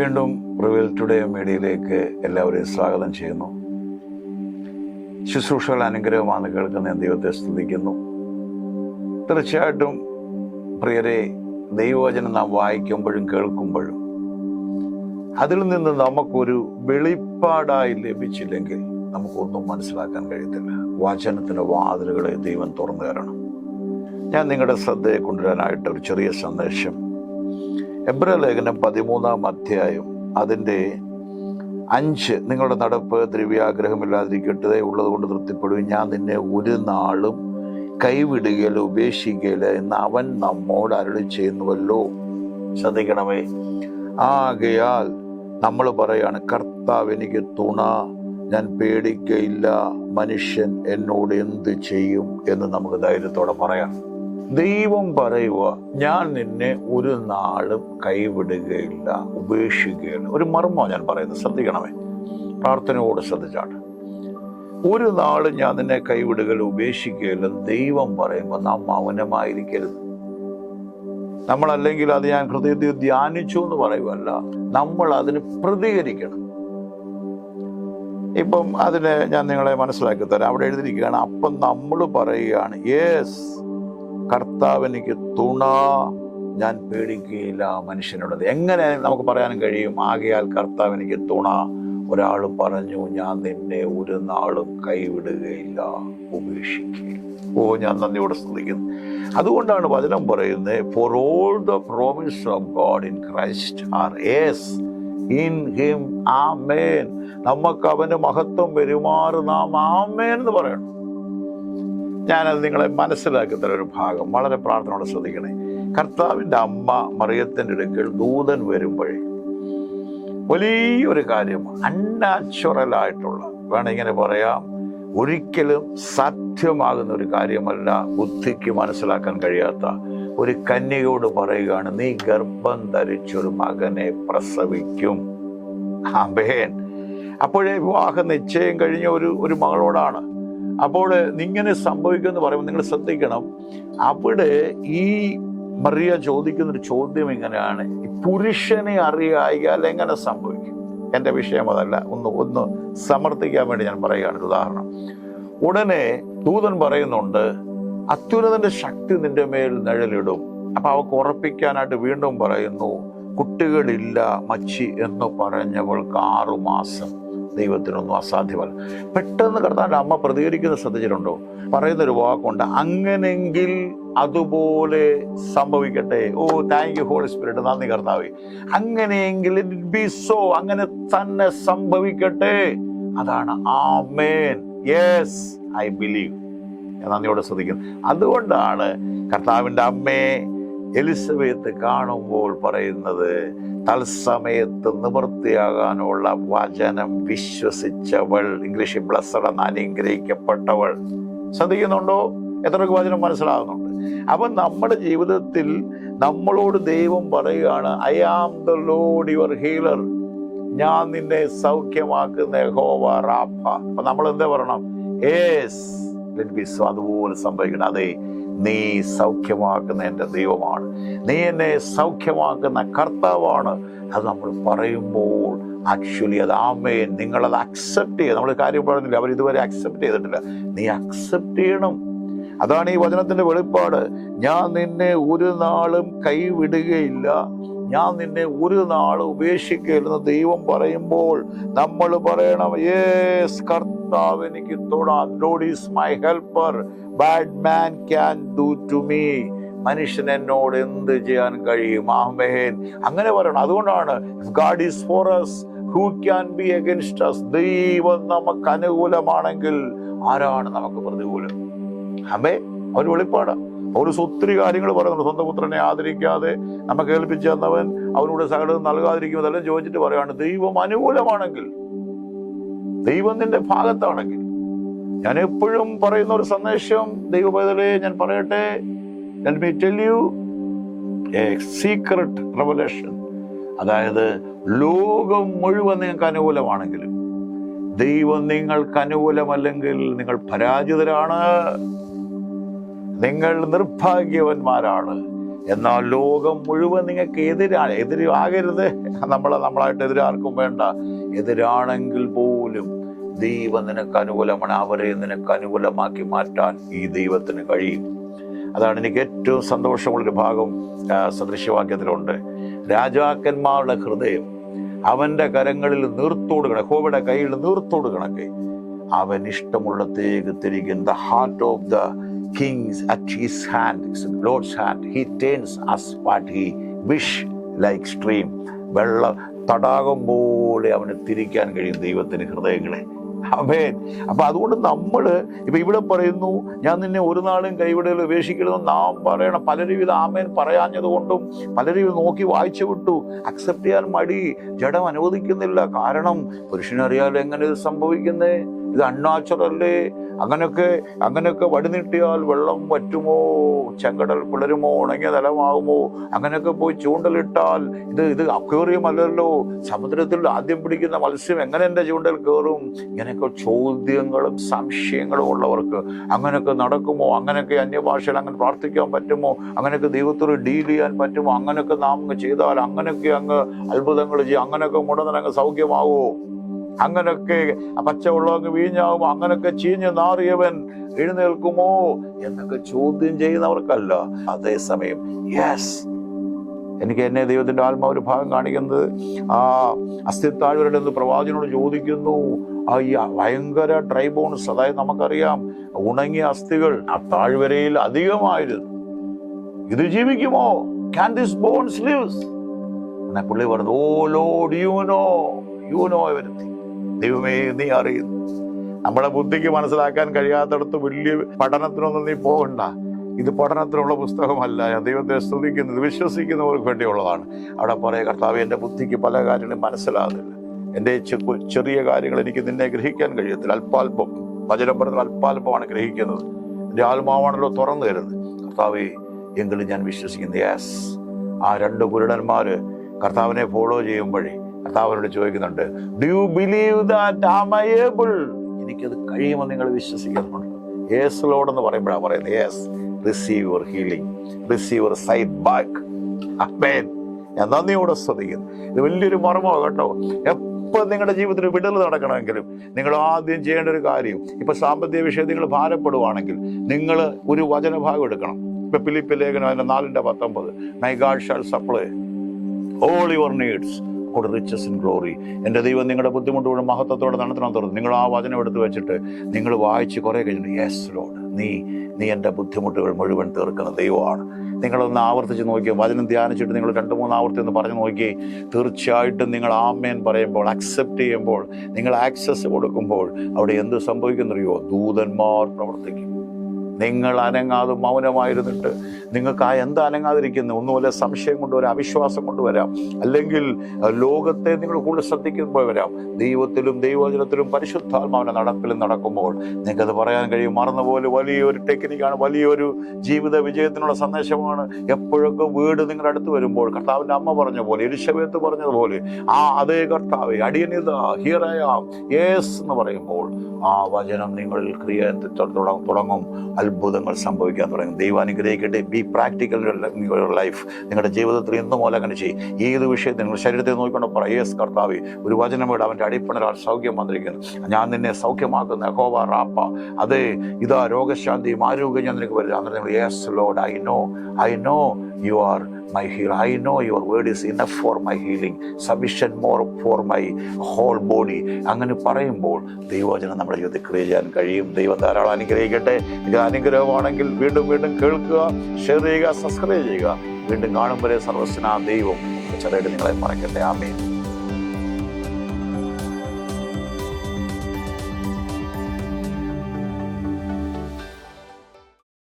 വീണ്ടും reveal today മീഡിയയിലേക്ക് എല്ലാവരെയും സ്വാഗതം ചെയ്യുന്നു. ശുശ്രൂഷകൾ അനുഗ്രഹമാണ് കേൾക്കുന്ന ദൈവത്തെ സ്തുതിക്കുന്നു. തീർച്ചയായിട്ടും പ്രിയരെ, ദൈവവചനം നാം വായിക്കുമ്പോഴും കേൾക്കുമ്പോഴും അതിൽ നിന്ന് നമുക്കൊരു വെളിപ്പാടായി ലഭിച്ചില്ലെങ്കിൽ നമുക്കൊന്നും മനസ്സിലാക്കാൻ കഴിയത്തില്ല. വചനത്തിൻ്റെ വാതിലുകളെ ദൈവം തുറന്നു തരണം. ഞാൻ നിങ്ങളുടെ ശ്രദ്ധയെ കൊണ്ടുവരാനായിട്ട് ഒരു ചെറിയ സന്ദേശം. എബ്രായ ലേഖനം 13-ാം അധ്യായം അതിൻ്റെ 5, നിങ്ങളുടെ നടപ്പ് ദ്രവ്യാഗ്രഹമില്ലാതിരിക്കട്ടെ, ഉള്ളത് കൊണ്ട് തൃപ്തിപ്പെടുകയും ഞാൻ നിന്നെ ഒരു നാളും കൈവിടുകയില്ല ഉപേക്ഷിക്കുകയില്ല എന്ന് അവൻ നമ്മോട് അരുളി ചെയ്യുന്നുവല്ലോ. ശ്രദ്ധിക്കണമേ. ആകയാൽ നമ്മൾ പറയാണ്, കർത്താവ് എനിക്ക് തുണ, ഞാൻ പേടിക്കയില്ല, മനുഷ്യൻ എന്നോട് എന്ത് ചെയ്യും എന്ന് നമുക്ക് ധൈര്യത്തോടെ പറയാം. ദൈവം പറയുക, ഞാൻ നിന്നെ ഒരു നാളും കൈവിടുകയില്ല, ഉപേക്ഷിക്കുകയില്ല. ഒരു മർമ്മം ഞാൻ പറയുന്നത്, ശ്രദ്ധിക്കണമേ, പ്രാർത്ഥനയോട് ശ്രദ്ധിച്ചാണ്. ഒരു നാളും ഞാൻ നിന്നെ കൈവിടുകയില്ല, ഉപേക്ഷിക്കുകയില്ല. ദൈവം പറയുമ്പോൾ നാം മൗനമായിരിക്കരുത്. നമ്മളല്ലെങ്കിൽ അത് ഞാൻ ഹൃദയത്തിൽ ധ്യാനിച്ചു എന്ന് പറയുമല്ല, നമ്മൾ അതിന് പ്രതികരിക്കണം. ഇപ്പം അതിനെ ഞാൻ നിങ്ങളെ മനസ്സിലാക്കി തരാം. അവിടെ എഴുതിയിരിക്കുകയാണ്, അപ്പം നമ്മൾ പറയുകയാണ്, യേസ്, കർത്താവ് എനിക്ക് തുണ, ഞാൻ പേടിക്കുകയില്ല മനുഷ്യനോട്. എങ്ങനെ നമുക്ക് പറയാനും കഴിയും? ആകയാൽ കർത്താവ് എനിക്ക് തുണ. ഒരാൾ പറഞ്ഞു, ഞാൻ നിന്നെ ഒരു നാളും കൈവിടുകയില്ല, ഉപേക്ഷിക്കുകയില്ല. ഞാൻ നന്ദിയോടെ സ്തുതിക്കുന്നു. അതുകൊണ്ടാണ് വചനം പറയുന്നത്, for all the promise of God in Christ are yes in him amen. നമുക്ക് അവന് മഹത്വം പെരുമാറ് നാം ആമേൻ എന്ന് പറയണം. ഞാനത് നിങ്ങളെ മനസ്സിലാക്കി തരാം. ഒരു ഭാഗം വളരെ പ്രാർത്ഥനയോടെ ശ്രദ്ധിക്കണേ. കർത്താവിൻ്റെ അമ്മ മറിയത്തിൻ്റെ അടുക്കൽ ദൂതൻ വരുമ്പോഴേ വലിയൊരു കാര്യം, അൺനാച്ചുറലായിട്ടുള്ള, വേണം ഇങ്ങനെ പറയാം, ഒരിക്കലും സാധ്യമാകുന്ന ഒരു കാര്യമല്ല, ബുദ്ധിക്ക് മനസ്സിലാക്കാൻ കഴിയാത്ത ഒരു കന്യകയോട് പറയുകയാണ്, നീ ഗർഭം ധരിച്ചൊരു മകനെ പ്രസവിക്കും. ആമേൻ. അപ്പോഴേ വിവാഹ നിശ്ചയം കഴിഞ്ഞ ഒരു മകളോടാണ്. അപ്പോൾ ഇങ്ങനെ സംഭവിക്കുമെന്ന് പറയുമ്പോൾ നിങ്ങൾ ശ്രദ്ധിക്കണം. അവിടെ ഈ മറിയ ചോദിക്കുന്നൊരു ചോദ്യം ഇങ്ങനെയാണ്, പുരുഷനെ അറിയായാൽ എങ്ങനെ സംഭവിക്കും? എൻ്റെ വിഷയം അതല്ല, ഒന്ന് സമർത്ഥിക്കാൻ വേണ്ടി ഞാൻ പറയുകയാണ് ഒരു ഉദാഹരണം. ഉടനെ ദൂതൻ പറയുന്നുണ്ട്, അത്യുന്നതന്റെ ശക്തി നിന്റെ മേൽ നിഴലിടും. അപ്പൊ അവൾക്ക് ഉറപ്പിക്കാനായിട്ട് വീണ്ടും പറയുന്നു, കുട്ടികളില്ല മച്ചി എന്ന് പറഞ്ഞവൾക്ക് 6 മാസം. ദൈവത്തിനൊന്നും അസാധ്യമല്ല. പെട്ടെന്ന് കർത്താവിൻ്റെ അമ്മ പ്രതികരിക്കുന്നത് ശ്രദ്ധിച്ചിട്ടുണ്ടോ? പറയുന്നൊരു വാക്കുണ്ട്, അങ്ങനെങ്കിൽ അതുപോലെ സംഭവിക്കട്ടെ. Thank you holy spirit. നന്ദി കർത്താവേ. അങ്ങനെയെങ്കിൽ ഇറ്റ് ബി സോ, അങ്ങനെ തന്നെ സംഭവിക്കട്ടെ. അതാണ് ആമേൻ. Yes, I believe. ഞാൻ നന്ദിയോടെ ശ്രദ്ധിക്കുന്നു. അതുകൊണ്ടാണ് കർത്താവിൻ്റെ അമ്മയെ എലിസബത്ത് കാണുമ്പോൾ പറയുന്നത്, തത്സമയത്ത് നിവൃത്തിയാകാനുള്ള വചനം വിശ്വസിച്ചവൾ, ഇംഗ്ലീഷിൽ ബ്ലസ്സഡ് എന്ന അനുഗ്രഹിക്കപ്പെട്ടവൾ. ശ്രദ്ധിക്കുന്നുണ്ടോ? എത്രയൊക്കെ വചനം മനസ്സിലാകുന്നുണ്ട്? അപ്പം നമ്മുടെ ജീവിതത്തിൽ നമ്മളോട് ദൈവം പറയുകയാണ്, I am the lord your healer. ഞാൻ നിന്നെ സൗഖ്യമാക്കുന്ന യഹോവ റാഫ. അപ്പൊ നമ്മൾ എന്താ പറയണം? Yes, let be so. അതുപോലെ സംഭവിക്കണം. അതെ, നീ സൗഖ്യമാക്കുന്ന എൻ്റെ ദൈവമാണ്, നീ എന്നെ സൗഖ്യമാക്കുന്ന കർത്താവാണ്. അത് നമ്മൾ പറയുമ്പോൾ ആക്ച്വലി അത് ആമേൻ. നിങ്ങളത് അക്സെപ്റ്റ് ചെയ്യുക. നമ്മൾ കാര്യം പറയുന്നില്ല, അവർ ഇതുവരെ അക്സെപ്റ്റ് ചെയ്തിട്ടില്ല. നീ അക്സെപ്റ്റ് ചെയ്യണം. അതാണ് ഈ വചനത്തിന്റെ വെളിപ്പാട്. ഞാൻ നിന്നെ ഒരു നാളും കൈവിടുകയില്ല, ഞാൻ നിന്നെ ഒരു നാളും ഉപേക്ഷിക്കുകയില്ലെന്ന് ദൈവം പറയുമ്പോൾ നമ്മൾ പറയണം, യേസ്, കർത്താവ് എനിക്ക് തൊടാൻ. Lord is my helper, bad man can do to me. മനുഷ്യൻ എന്നോട് എന്ത് ചെയ്യാൻ കഴിയും? ആമേൻ. അങ്ങനെ പറയണം. അതുകൊണ്ടാണ് god is for us, who can be against us? ദൈവം നമുക്ക് അനുകൂലമാണെങ്കിൽ ആരാണ് നമുക്ക് പ്രതികൂലം? ആമേൻ. ഒരു വെളിപ്പാടാ. ഒരു ഒത്തിരി കാര്യങ്ങൾ പറയുന്നുണ്ട്. സ്വന്തം പുത്രനെ ആദരിക്കാതെ നമുക്ക് ഏൽപ്പിച്ചു തന്നവൻ അവനോട് സകലതും നൽകാതിരിക്കും. അതെല്ലാം ചോദിച്ചിട്ട് പറയാണ്, ദൈവം അനുകൂലമാണെങ്കിൽ, ദൈവം നിന്റെ ഭാഗത്താണെങ്കിൽ. ഞാൻ എപ്പോഴും പറയുന്ന ഒരു സന്ദേശം, ദൈവപൈതലേ, ഞാൻ പറയട്ടെ, let me tell you a secret revelation. അതായത് ലോകം മുഴുവൻ നിങ്ങൾക്ക് അനുകൂലമാണെങ്കിലും ദൈവം നിങ്ങൾക്ക് അനുകൂലമല്ലെങ്കിൽ നിങ്ങൾ പരാജിതരാണ്, നിങ്ങൾ നിർഭാഗ്യവന്മാരാണ്. എന്നാൽ ലോകം മുഴുവൻ നിങ്ങൾക്ക് എതിരാണ്. എതിരാകരുത്, നമ്മളായിട്ട് എതിരാർക്കും വേണ്ട. എതിരാണെങ്കിൽ പോലും ദൈവം നിനക്ക് അനുകൂലമാണ്. അവരെ നിനക്ക് അനുകൂലമാക്കി മാറ്റാൻ ഈ ദൈവത്തിന് കഴിയും. അതാണ് എനിക്ക് ഏറ്റവും സന്തോഷമുള്ളൊരു ഭാഗം സദൃശ്യവാക്യത്തിലുണ്ട്. രാജാക്കന്മാരുടെ ഹൃദയം അവൻ്റെ കരങ്ങളിൽ നീർത്തോട് കണക്ക്, യഹോവയുടെ കയ്യിൽ നീർത്തോട് കണക്ക് അവൻ ഇഷ്ടമുള്ളത്തേക്ക് തിരിക്കും. The heart of the kings at his hand, Lord's hand, he turns us what he wish, like stream. വെള്ള തടാകം പോലെ അവന് തിരിക്കാൻ കഴിയും ദൈവത്തിന് ഹൃദയങ്ങളെ. ആമേൻ. അപ്പൊ അതുകൊണ്ട് ഇപ്പൊ ഇവിടെ പറയുന്നു, ഞാൻ നിന്നെ ഒരു നാളും കൈവിടൽ ഉപേക്ഷിക്കരുതെന്ന് നാം പറയണം. പലരും ഇത് ആമേൻ പറയാഞ്ഞത് കൊണ്ടും പലരും ഇത് നോക്കി വായിച്ചു വിട്ടു. അക്സെപ്റ്റ് ചെയ്യാൻ മടി, ജഡം അനുവദിക്കുന്നില്ല. കാരണം പുരുഷനറിയാലോ എങ്ങനെ ഇത് സംഭവിക്കുന്നേ, ഇത് അൺനാച്ചുറല്ലേ. അങ്ങനെയൊക്കെ വടിനീട്ടിയാൽ വെള്ളം വറ്റുമോ, ചെങ്കടൽ പിളരുമോ, ഉണങ്ങിയ തലമാകുമോ, അങ്ങനെയൊക്കെ പോയി ചൂണ്ടലിട്ടാൽ ഇത് അക്വേറിയം അല്ലല്ലോ, സമുദ്രത്തിൽ ആദ്യം പിടിക്കുന്ന മത്സ്യം എങ്ങനെ എൻ്റെ ചൂണ്ടൽ കയറും? ഇങ്ങനെയൊക്കെ ചോദ്യങ്ങളും സംശയങ്ങളും ഉള്ളവർക്ക് അങ്ങനെയൊക്കെ നടക്കുമോ, അങ്ങനെയൊക്കെ അന്യഭാഷയിൽ അങ്ങനെ പ്രാർത്ഥിക്കാൻ പറ്റുമോ, അങ്ങനെയൊക്കെ ദൈവത്തോട് ഡീൽ ചെയ്യാൻ പറ്റുമോ, അങ്ങനെയൊക്കെ നാം ചെയ്താൽ അങ്ങനെയൊക്കെ അങ്ങ് അത്ഭുതങ്ങൾ ചെയ്യും, അങ്ങനെയൊക്കെ മുടന്നങ്ങ് സൗഖ്യമാവുമോ, അങ്ങനൊക്കെ പച്ചവെള്ളം വീഞ്ഞാവുമോ, അങ്ങനൊക്കെ ചീഞ്ഞ് നാറിയവൻ എഴുന്നേൽക്കുമോ എന്നൊക്കെ ചോദ്യം ചെയ്യുന്നവർക്കല്ല. അതേസമയം എനിക്ക് എന്നെ ദൈവത്തിന്റെ ആത്മാവ് ഒരു ഭാഗം കാണിക്കുന്നത്, ആ അസ്ഥിത്താഴ്വരയുടെ എന്ന് പ്രവാചകനോട് ചോദിക്കുന്നു. ഈ ഭയങ്കര ഡ്രൈ ബോൺസ്, അതായത് നമുക്കറിയാം ഉണങ്ങിയ അസ്ഥികൾ ആ താഴ്വരയിൽ അധികമായിരുന്നു. ഇത് ജീവിക്കുമോ? Can this bones lives? പുള്ളി പറഞ്ഞു, oh lord, you know everything. ദൈവമേ, നീ അറിയുന്നു. നമ്മുടെ ബുദ്ധിക്ക് മനസ്സിലാക്കാൻ കഴിയാത്തടത്ത് വലിയ പഠനത്തിനൊന്നും നീ പോകണ്ട. ഇത് പഠനത്തിനുള്ള പുസ്തകമല്ല. ഞാൻ ദൈവത്തെ സ്തുതിക്കുന്നത് വിശ്വസിക്കുന്നവർക്ക് വേണ്ടിയുള്ളതാണ്. അവിടെ പറയാം, കർത്താവേ, എൻ്റെ ബുദ്ധിക്ക് പല കാര്യങ്ങളും മനസ്സിലാകുന്നില്ല. എൻ്റെ ചെറിയ കാര്യങ്ങൾ എനിക്ക് നിന്നെ ഗ്രഹിക്കാൻ കഴിയത്തില്ല. അല്പാൽപ്പം, വചനം പറഞ്ഞ അല്പാൽപ്പമാണ് ഗ്രഹിക്കുന്നത്. എൻ്റെ ആത്മാവാണല്ലോ തുറന്നു തരുന്നത്. കർത്താവേ, എങ്കിലും ഞാൻ വിശ്വസിക്കുന്നു. ആ 2 കുരുടന്മാര് കർത്താവിനെ ഫോളോ ചെയ്യുമ്പോഴേ കർത്താവിനോട് ചോദിക്കുന്നുണ്ട്, do you believe that am I able? എനിക്കത് കഴിയുമെന്ന് നിങ്ങൾ വിശ്വസിക്കുന്നുണ്ട്? യേസ് ലോർഡ് എന്ന് പറയുമ്പോഴാണ് പറയുന്നത്, yes, receive your healing, receive your sight back. Amen. ഞാൻ നന്ദിയോടെ സ്തുതിക്കുന്നു. ഇത് വലിയൊരു മർമ്മമാണ് കേട്ടോ. എപ്പോൾ നിങ്ങളുടെ ജീവിതത്തിൽ വിടൽ നടക്കണമെങ്കിലും നിങ്ങൾ ആദ്യം ചെയ്യേണ്ട ഒരു കാര്യം, ഇപ്പൊ സാമ്പത്തിക വിഷയത്തിൽ നിങ്ങൾ ഭാരപ്പെടുവാണെങ്കിൽ നിങ്ങൾ ഒരു വചനഭാഗം എടുക്കണം. ഇപ്പൊ ഫിലിപ്പ് ലേഖനം 4:19, my God shall supply all your needs for riches in glory. എൻ്റെ ദൈവം നിങ്ങളുടെ ബുദ്ധിമുട്ടോടെ മഹത്വത്തോടെ നടത്തണം തുറന്നു. നിങ്ങൾ ആ വചനം എടുത്ത് വെച്ചിട്ട് നിങ്ങൾ വായിച്ച് കുറെ കഴിഞ്ഞിട്ട്, യെസ് ലോർഡ്, നീ എൻ്റെ ബുദ്ധിമുട്ടുകൾ മുഴുവൻ തീർക്കുന്ന ദൈവമാണ്. നിങ്ങളൊന്ന് ആവർത്തിച്ച് നോക്കിയോ, വചനം ധ്യാനിച്ചിട്ട് നിങ്ങൾ 2-3 ആവർത്തി ഒന്ന് പറഞ്ഞു നോക്കി. തീർച്ചയായിട്ടും നിങ്ങൾ ആമേൻ പറയുമ്പോൾ, അക്സെപ്റ്റ് ചെയ്യുമ്പോൾ, നിങ്ങൾ ആക്സസ് കൊടുക്കുമ്പോൾ അവിടെ എന്ത് സംഭവിക്കുന്നറിയോ? ദൂതന്മാർ പ്രവർത്തിക്കും. നിങ്ങൾ അനങ്ങാതെ മൗനമായിരുന്നിട്ട് നിങ്ങൾക്ക് എന്ത് അനങ്ങാതിരിക്കുന്നു? ഒന്നുപോലെ സംശയം കൊണ്ടുവരാം, അവിശ്വാസം കൊണ്ടുവരാം, അല്ലെങ്കിൽ ലോകത്തെ നിങ്ങൾ കൂടുതൽ ശ്രദ്ധിക്കുമ്പോൾ വരാം. ദൈവത്തിലും ദൈവവചനത്തിലും പരിശുദ്ധാത്മാവിന്റെ നടപ്പിലും നടക്കുമ്പോൾ നിങ്ങൾക്കത് പറയാൻ കഴിയും. മറന്നുപോലെ വലിയൊരു ടെക്നിക്കാണ്, വലിയൊരു ജീവിത വിജയത്തിനുള്ള സന്ദേശമാണ്. എപ്പോഴൊക്കെ വീട് നിങ്ങളുടെ അടുത്ത് വരുമ്പോൾ കർത്താവിൻ്റെ അമ്മ പറഞ്ഞ പോലെ, എലിശബേത്ത് പറഞ്ഞതുപോലെ, അതേ കർത്താവേ, അടിയനിതാ, ഹിയർ ഐ ആം, യേസ് എന്ന് പറയുമ്പോൾ ആ വചനം നിങ്ങൾ ക്രിയ തുടങ്ങും. അത്ഭുതങ്ങൾ സംഭവിക്കാൻ തുടങ്ങും. ദൈവം അനുഗ്രഹിക്കട്ടെ. B practical life. നിങ്ങളുടെ ജീവിതത്തിൽ ഇന്ന് മൂലം അങ്ങനെ ചെയ്യും. ഏത് വിഷയത്തിൽ നിങ്ങൾ ശരീരത്തെ നോക്കിക്കൊണ്ട് പറ, യേസ് കർത്താവേ, ഒരു വചനം വീട് അവൻ്റെ അടിപ്പണരാൽ സൗഖ്യം വന്നിരിക്കുന്നു. ഞാൻ നിന്നെ സൗഖ്യമാക്കുന്ന യഹോവ റാപ്പ. അതെ, ഇതാ രോഗശാന്തിയും ആരോഗ്യം ഞാൻ നിനക്ക് വരുന്നത്. അന്നേരം നിങ്ങൾ, yes Lord, I know you are my healer. I know your word is enough for my healing, sufficient more for my whole body. അങ്ങനെ പറയുമ്പോൾ ദൈവവചനം നമ്മുടെ ജീവിതത്തിൽ ക്രിയ ചെയ്യാൻ കഴിയും. ദൈവം ധാരാളം അനുഗ്രഹിക്കട്ടെ. ഇത് അനുഗ്രഹമാണെങ്കിൽ വീണ്ടും കേൾക്കുക, ഷെയർ ചെയ്യുക, സബ്സ്ക്രൈബ് ചെയ്യുക. വീണ്ടും കാണും വരെ സർവസ്വനാ ദൈവം ചെറുതായിട്ട് നിങ്ങളെ മറക്കട്ടെ. ആമേൻ.